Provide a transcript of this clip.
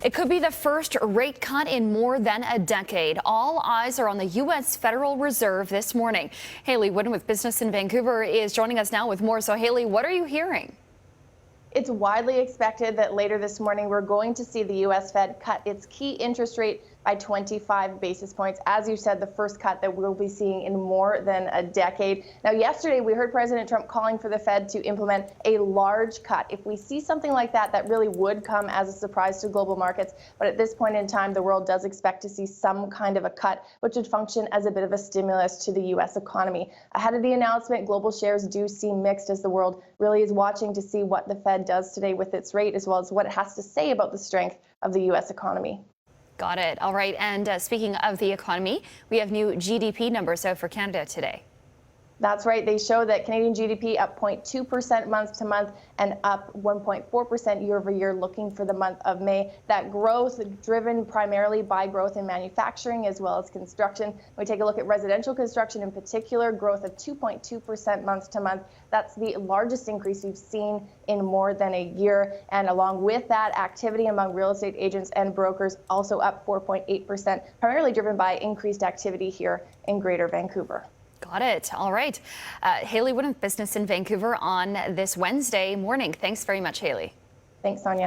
It could be the first rate cut in more than a decade. All eyes are on the U.S. Federal Reserve this morning. Hayley Woodin with Business in Vancouver is joining us now with more. So, Hayley, what are you hearing? It's widely expected that later this morning we're going to see the U.S. Fed cut its key interest rate by 25 basis points. As you said, the first cut that we'll be seeing in more than a decade. Now, yesterday we heard President Trump calling for the Fed to implement a large cut. If we see something like that, that really would come as a surprise to global markets. But at this point in time, the world does expect to see some kind of a cut, which would function as a bit of a stimulus to the U.S. economy. Ahead of the announcement, global shares do seem mixed as the world really is watching to see what the Fed does today with its rate, as well as what it has to say about the strength of the U.S. economy. Got it. All right. And speaking of the economy, we have new GDP numbers out for Canada today. That's right. They show that Canadian GDP up 0.2% month to month and up 1.4% year over year, looking for the month of May. That growth driven primarily by growth in manufacturing as well as construction. When we take a look at residential construction in particular, growth of 2.2% month to month. That's the largest increase we've seen in more than a year. And along with that, activity among real estate agents and brokers also up 4.8%, primarily driven by increased activity here in Greater Vancouver. Got it. All right. Hayley Woodin, Business in Vancouver on this Wednesday morning. Thanks very much, Hayley. Thanks, Sonia.